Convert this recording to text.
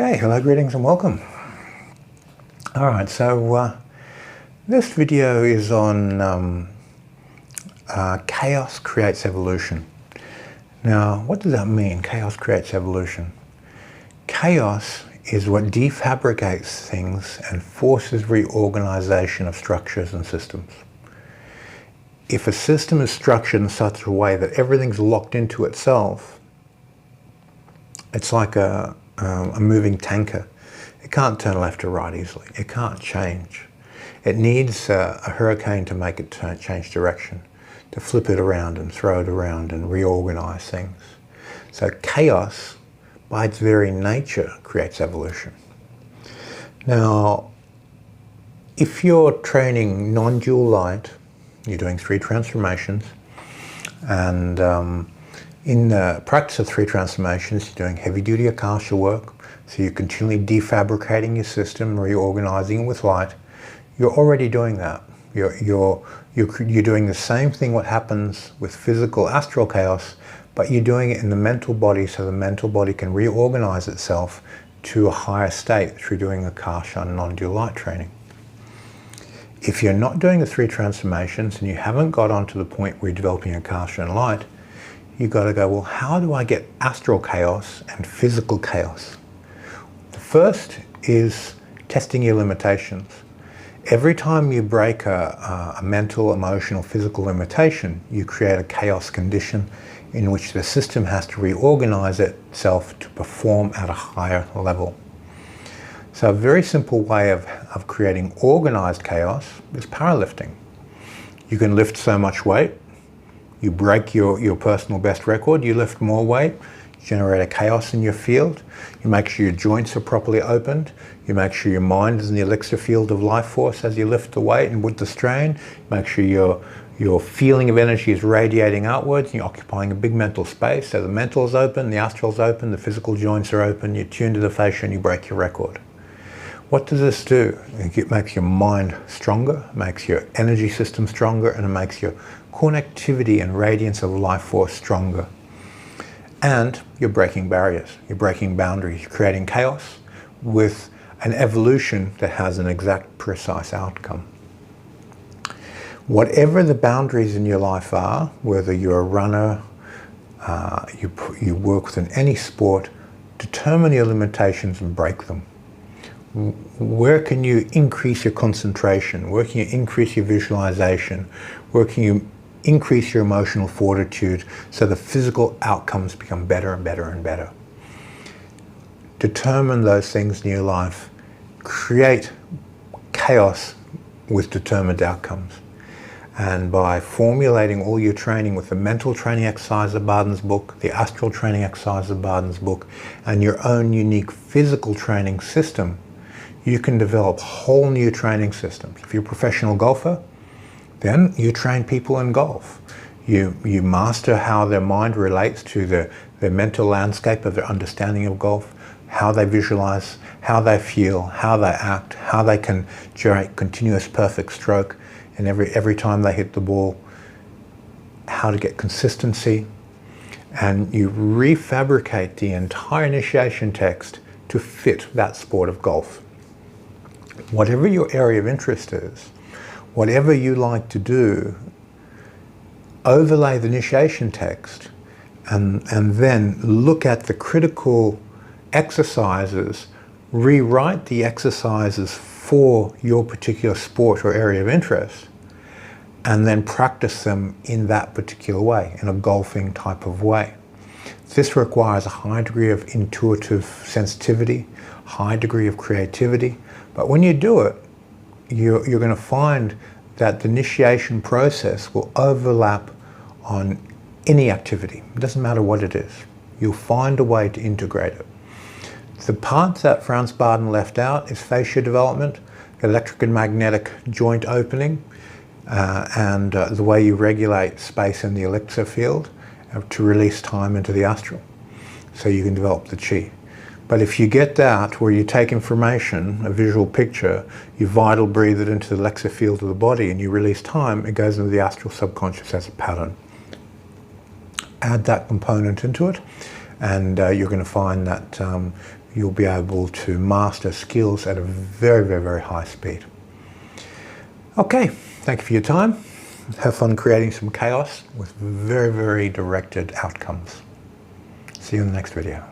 Okay, hello, greetings and welcome. Alright, so this video is on chaos creates evolution. Now, what does that mean, chaos creates evolution? Chaos is what defabricates things and forces reorganization of structures and systems. If a system is structured in such a way that everything's locked into itself, it's like a moving tanker. It can't turn left or right easily. It can't change. It needs a hurricane to make it change direction, to flip it around and throw it around and reorganize things. So chaos, by its very nature, creates evolution. Now, if you're training non-dual light, you're doing 3 transformations, and in the practice of 3 transformations, you're doing heavy-duty akasha work, so you're continually defabricating your system, reorganizing it with light. You're already doing that. You're doing the same thing what happens with physical astral chaos, but you're doing it in the mental body so the mental body can reorganize itself to a higher state through doing akasha and non-dual light training. If you're not doing the 3 transformations and you haven't got on to the point where you're developing akasha and light, you've got to go, well, how do I get astral chaos and physical chaos? The first is testing your limitations. Every time you break a mental, emotional, physical limitation, you create a chaos condition in which the system has to reorganize itself to perform at a higher level. So a very simple way of creating organized chaos is powerlifting. You can lift so much weight, you break your personal best record, you lift more weight, you generate a chaos in your field, you make sure your joints are properly opened, you make sure your mind is in the elixir field of life force as you lift the weight and with the strain, make sure your feeling of energy is radiating outwards, you're occupying a big mental space, so the mental is open, the astral is open, the physical joints are open, you tune to the fascia and you break your record. What does this do? It makes your mind stronger, makes your energy system stronger, and it makes your connectivity and radiance of life force stronger. And you're breaking barriers, you're breaking boundaries, you're creating chaos with an evolution that has an exact, precise outcome. Whatever the boundaries in your life are, whether you're a runner, you work within any sport, determine your limitations and break them. Where can you increase your concentration? Where can you increase your visualization? Where can you increase your emotional fortitude so the physical outcomes become better and better and better? Determine those things in your life. Create chaos with determined outcomes. And by formulating all your training with the mental training exercise of Barden's book, the astral training exercise of Barden's book, and your own unique physical training system, you can develop whole new training systems. If you're a professional golfer, then you train people in golf. You master how their mind relates to their mental landscape of their understanding of golf, how they visualize, how they feel, how they act, how they can generate continuous perfect stroke, and every time they hit the ball, how to get consistency. And you refabricate the entire initiation text to fit that sport of golf. Whatever your area of interest is, whatever you like to do, overlay the initiation text and then look at the critical exercises, rewrite the exercises for your particular sport or area of interest, and then practice them in that particular way, in a golfing type of way. This requires a high degree of intuitive sensitivity, high degree of creativity, but when you do it, you're going to find that the initiation process will overlap on any activity. It doesn't matter what it is. You'll find a way to integrate it. The part that Franz Barden left out is fascia development, electric and magnetic joint opening, and the way you regulate space in the elixir field to release time into the astral, so you can develop the chi. But if you get that, where you take information, a visual picture, you vital breathe it into the elixir field of the body and you release time, it goes into the astral subconscious as a pattern. Add that component into it, and you're going to find that you'll be able to master skills at a very, very, very high speed. Okay, thank you for your time. Have fun creating some chaos with very, very directed outcomes. See you in the next video.